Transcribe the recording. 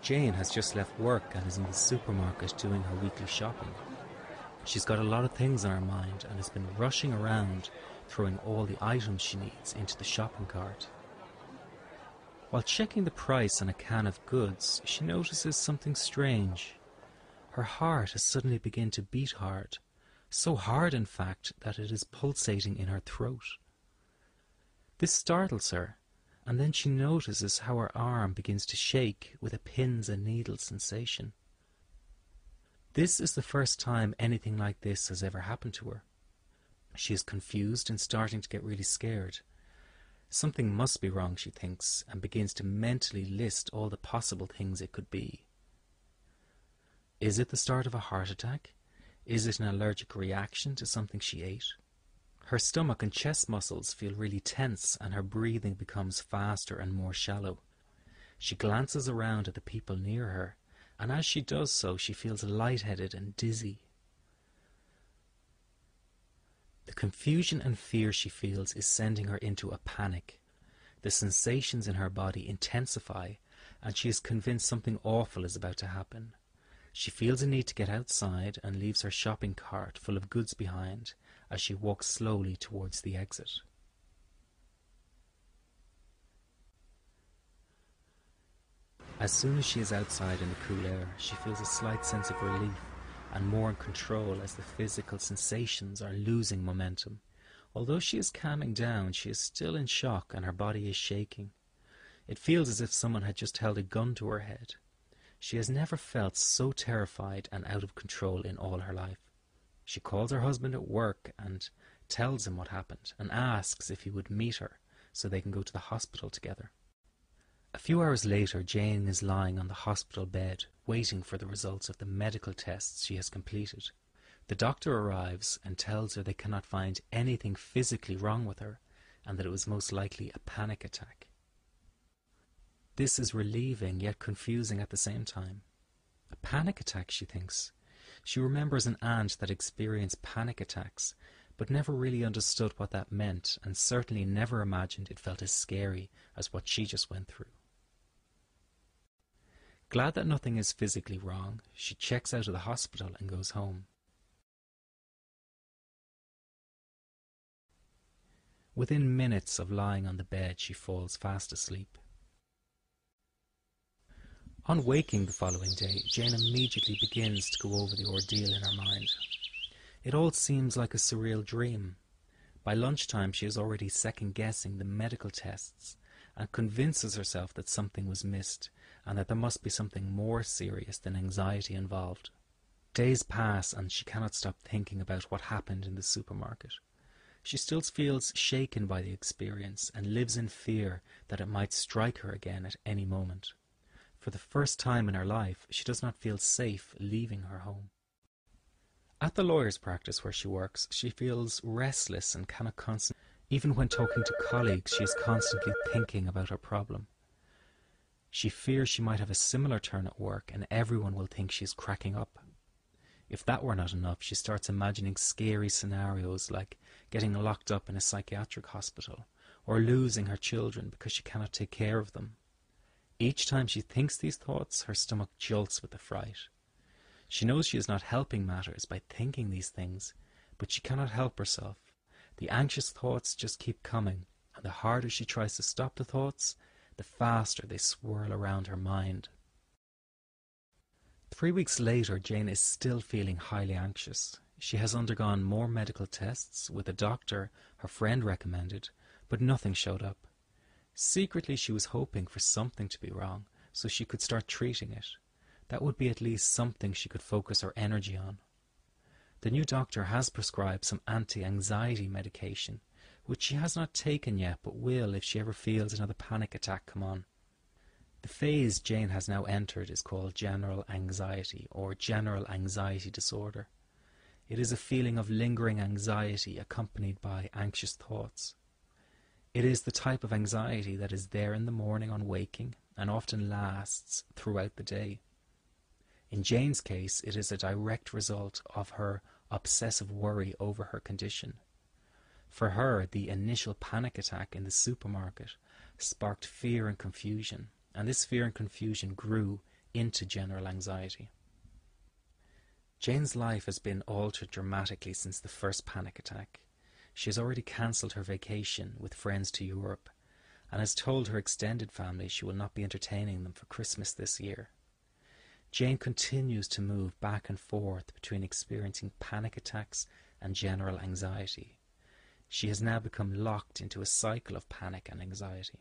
Jane has just left work and is in the supermarket doing her weekly shopping. She's got a lot of things on her mind and has been rushing around, throwing all the items she needs into the shopping cart. While checking the price on a can of goods, she notices something strange. Her heart has suddenly begun to beat hard, so hard in fact that it is pulsating in her throat. This startles her, and then she notices how her arm begins to shake with a pins and needles sensation. This is the first time anything like this has ever happened to her. She is confused and starting to get really scared. Something must be wrong, she thinks, and begins to mentally list all the possible things it could be. Is it the start of a heart attack? Is it an allergic reaction to something she ate? Her stomach and chest muscles feel really tense and her breathing becomes faster and more shallow. She glances around at the people near her, and as she does so she feels lightheaded and dizzy. The confusion and fear she feels is sending her into a panic. The sensations in her body intensify, and she is convinced something awful is about to happen. She feels a need to get outside and leaves her shopping cart full of goods behind as she walks slowly towards the exit. As soon as she is outside in the cool air, she feels a slight sense of relief and more in control as the physical sensations are losing momentum. Although she is calming down, she is still in shock and her body is shaking. It feels as if someone had just held a gun to her head. She has never felt so terrified and out of control in all her life. She calls her husband at work and tells him what happened and asks if he would meet her so they can go to the hospital together. A few hours later, Jane is lying on the hospital bed, waiting for the results of the medical tests she has completed. The doctor arrives and tells her they cannot find anything physically wrong with her, and that it was most likely a panic attack. This is relieving yet confusing at the same time. A panic attack, she thinks. She remembers an aunt that experienced panic attacks, but never really understood what that meant, and certainly never imagined it felt as scary as what she just went through. Glad that nothing is physically wrong, she checks out of the hospital and goes home. Within minutes of lying on the bed, she falls fast asleep. On waking the following day, Jane immediately begins to go over the ordeal in her mind. It all seems like a surreal dream. By lunchtime, she is already second-guessing the medical tests and convinces herself that something was missed and that there must be something more serious than anxiety involved. Days pass and she cannot stop thinking about what happened in the supermarket. She still feels shaken by the experience and lives in fear that it might strike her again at any moment. For the first time in her life, she does not feel safe leaving her home. At the lawyer's practice where she works, she feels restless and cannot concentrate. Even when talking to colleagues, she is constantly thinking about her problem. She fears she might have a similar turn at work and everyone will think she is cracking up. If that were not enough, she starts imagining scary scenarios like getting locked up in a psychiatric hospital or losing her children because she cannot take care of them. Each time she thinks these thoughts, her stomach jolts with the fright. She knows she is not helping matters by thinking these things, but she cannot help herself. The anxious thoughts just keep coming, and the harder she tries to stop the thoughts, the faster they swirl around her mind. 3 weeks later, Jane is still feeling highly anxious. She has undergone more medical tests with a doctor her friend recommended, but nothing showed up. Secretly, she was hoping for something to be wrong, so she could start treating it. That would be at least something she could focus her energy on. The new doctor has prescribed some anti-anxiety medication, which she has not taken yet, but will if she ever feels another panic attack come on. The phase Jane has now entered is called general anxiety, or general anxiety disorder. It is a feeling of lingering anxiety accompanied by anxious thoughts. It is the type of anxiety that is there in the morning on waking and often lasts throughout the day. In Jane's case, it is a direct result of her obsessive worry over her condition. For her, the initial panic attack in the supermarket sparked fear and confusion, and this fear and confusion grew into general anxiety. Jane's life has been altered dramatically since the first panic attack. She has already cancelled her vacation with friends to Europe and has told her extended family she will not be entertaining them for Christmas this year. Jane continues to move back and forth between experiencing panic attacks and general anxiety. She has now become locked into a cycle of panic and anxiety.